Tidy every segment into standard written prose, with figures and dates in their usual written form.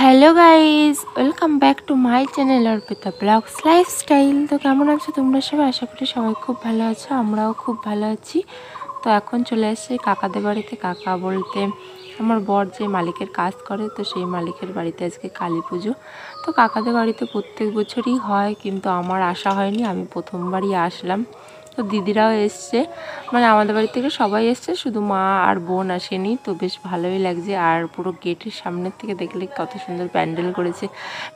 Hello guys, welcome back to my channel Arpita blogs lifestyle. তো কেমন আছো তোমরা সবাই? আশা করি সবাই খুব ভালো আছো, আমরাও খুব ভালো আছি। তো এখন চলে এসেছি কাকাদের বাড়িতে। কাকা বলতে আমার বর যে মালিকের কাজ করে, তো সেই মালিকের বাড়িতে আজকে কালী পুজো। তো কাকাদের বাড়িতে প্রত্যেক বছরই হয়, কিন্তু আমার আসা হয়নি, আমি প্রথমবারই আসলাম। তো দিদিরাও এসছে, মানে আমাদের বাড়ি থেকে সবাই এসছে, শুধু মা আর বোন আসেনি। তো বেশ ভালোই লাগছে। আর পুরো গেটের সামনের থেকে দেখলে কত সুন্দর প্যান্ডেল করেছে।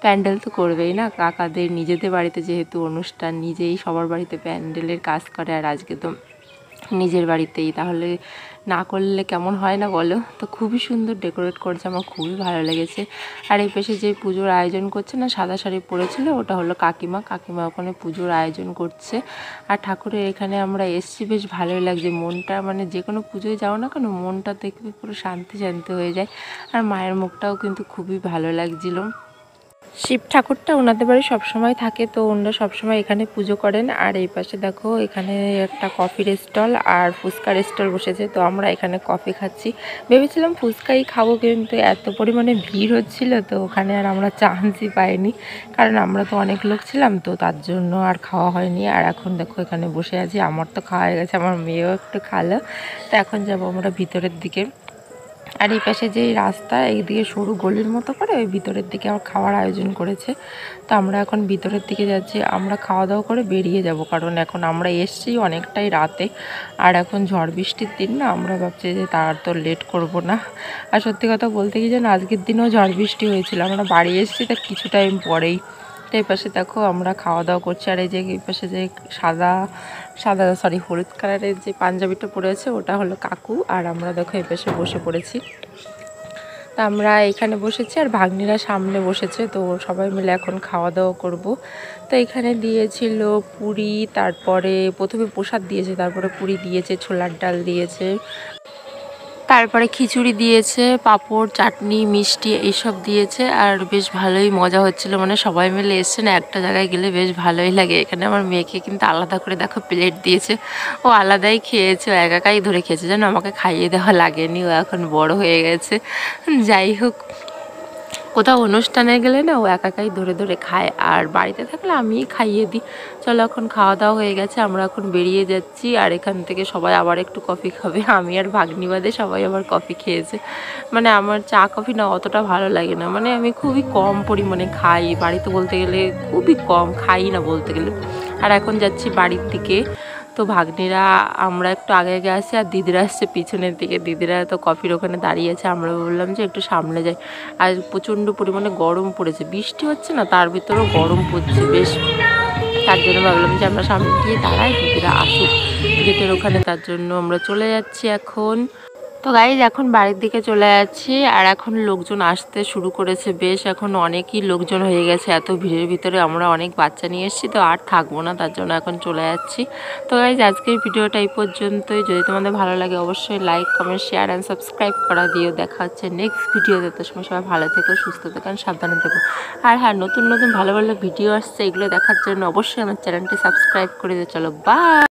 প্যান্ডেল তো করবেই না, কাকাদের নিজেদের বাড়িতে যেহেতু অনুষ্ঠান, নিজেই সবার বাড়িতে প্যান্ডেলের কাজ করে, আর আজকে তো নিজের বাড়িতেই, তাহলে না করলে কেমন হয় না বলো? তো খুবই সুন্দর ডেকোরেট করেছে, আমার খুবই ভালো লেগেছে। আর এই পাশে যে পুজোর আয়োজন করছে না, সাদা শাড়ি পরেছিল, ওটা হলো কাকিমা। কাকিমা ওখানে পুজোর আয়োজন করছে। আর ঠাকুরের এখানে আমরা এসছি, বেশ ভালোই লাগছে মনটা, মানে যে কোনো পুজোয় যাও না কেন, মনটা দেখবে পুরো শান্তি শান্তি হয়ে যায়। আর মায়ের মুখটাও কিন্তু খুবই ভালো লাগছিলো। শিব ঠাকুরটা ওনাদের বাড়ি সবসময় থাকে, তো ওনারা সবসময় এখানে পুজো করেন। আর এই পাশে দেখো, এখানে একটা কফির স্টল আর ফুচকার স্টল বসেছে। তো আমরা এখানে কফি খাচ্ছি, ভেবেছিলাম ফুচকাই খাবো, কিন্তু এত পরিমাণে ভিড় হচ্ছিল, তো ওখানে আর আমরা চান্সই পাইনি, কারণ আমরা তো অনেক লোক ছিলাম, তো তার জন্য আর খাওয়া হয়নি। আর এখন দেখো এখানে বসে আছি, আমার তো খাওয়া হয়ে গেছে, আমার মেয়েও একটু খালো। তো এখন যাবো আমরা ভিতরের দিকে। আর এই পাশে যে রাস্তা, এইদিকে সরু গলির মতো করে ওই ভিতরের দিকে আমার খাওয়ার আয়োজন করেছে। তো আমরা এখন ভিতরের দিকে যাচ্ছি, আমরা খাওয়া দাওয়া করে বেরিয়ে যাব, কারণ এখন আমরা এসছি অনেকটাই রাতে, আর এখন ঝড় বৃষ্টির দিন না, আমরা ভাবছি যে তার তো লেট করব না। আর সত্যি কথা বলতে কি যেন, আজকের দিনও ঝড় বৃষ্টি হয়েছিল, আমরা বাড়ি এসেছি তার কিছু টাইম পরেই। তো এই পাশে দেখো আমরা খাওয়া দাওয়া করছি। আর এই যে এই পাশে যে হলুদ কালারের যে পাঞ্জাবিটা পরে আছে, ওটা হলো কাকু। আর আমরা দেখো এই পাশে বসে পড়েছি। তা আমরা এখানে বসেছি, আর ভাগ্নিরা সামনে বসেছে। তো সবাই মিলে এখন খাওয়া দাওয়া করব। তো এখানে দিয়েছিল পুরি, তারপরে প্রথমে প্রসাদ দিয়েছে, তারপরে পুরি দিয়েছে, ছোলার ডাল দিয়েছে, তারপরে খিচুড়ি দিয়েছে, পাঁপড়, চাটনি, মিষ্টি এইসব দিয়েছে। আর বেশ ভালোই মজা হচ্ছিল, মানে সবাই মিলে এসছে না, একটা জায়গায় গেলে বেশ ভালোই লাগে। এখানে আমার মেয়েকে কিন্তু আলাদা করে দেখো প্লেট দিয়েছে, ও আলাদাই খেয়েছে, ও একাই ধরে খেয়েছে, যেন আমাকে খাইয়ে দেওয়া লাগেনি, ও এখন বড় হয়ে গেছে। যাই হোক, কোথাও অনুষ্ঠানে গেলে না ও একাই ধরে ধরে খায়, আর বাড়িতে থাকলে আমিই খাইয়ে দিই। চলো, এখন খাওয়া দাওয়া হয়ে গেছে, আমরা এখন বেরিয়ে যাচ্ছি। আর এখান থেকে সবাই আবার একটু কফি খাবে, আমি আর ভাগ্নি বাদে সবাই আবার কফি খেয়েছে। মানে আমার চা কফি না অতটা ভালো লাগে না, মানে আমি খুবই কম পরিমাণে খাই, বাড়িতে বলতে গেলে খুবই কম খাই না বলতে গেলে। আর এখন যাচ্ছি বাড়ির দিকে। তো ভাগ্নিরা আমরা একটু আগে আগে আসি, আর দিদিরা আসছে পিছনের দিকে। দিদিরা তো কফির ওখানে দাঁড়িয়ে আছে, আমরা বললাম যে একটু সামনে যাই। আর প্রচণ্ড পরিমাণে গরম পড়েছে, বৃষ্টি হচ্ছে না, তার ভিতরেও গরম পড়ছে বেশ, তার জন্য ভাবলাম যে আমরা সামনে গিয়ে দাঁড়াই, দিদিরা আসুক গেটের ওখানে। তার জন্য আমরা চলে যাচ্ছি এখন। তো গাইজ, এখন বাড়ির দিকে চলে যাচ্ছি। আর এখন লোকজন আসতে শুরু করেছে, বেশ এখন অনেকই লোকজন হয়ে গেছে। এত ভিড়ের ভিতরে আমরা অনেক বাচ্চা নিয়ে এসেছি, তো আর থাকবো না, তার জন্য এখন চলে যাচ্ছি। তো গাইজ, আজকের ভিডিওটা এই পর্যন্তই। যদি তোমাদের ভালো লাগে অবশ্যই like, comment, share and subscribe করা দিও। দেখা হচ্ছে নেক্সট ভিডিওতে। তো সময় সবাই ভালো থেকো, সুস্থ থেকো, সাবধানে থেকো। আর হ্যাঁ, নতুন নতুন ভালো ভালো ভিডিও আসছে, এগুলো দেখার জন্য অবশ্যই আমার চ্যানেলটি সাবস্ক্রাইব করে দিও। চলো, বাই।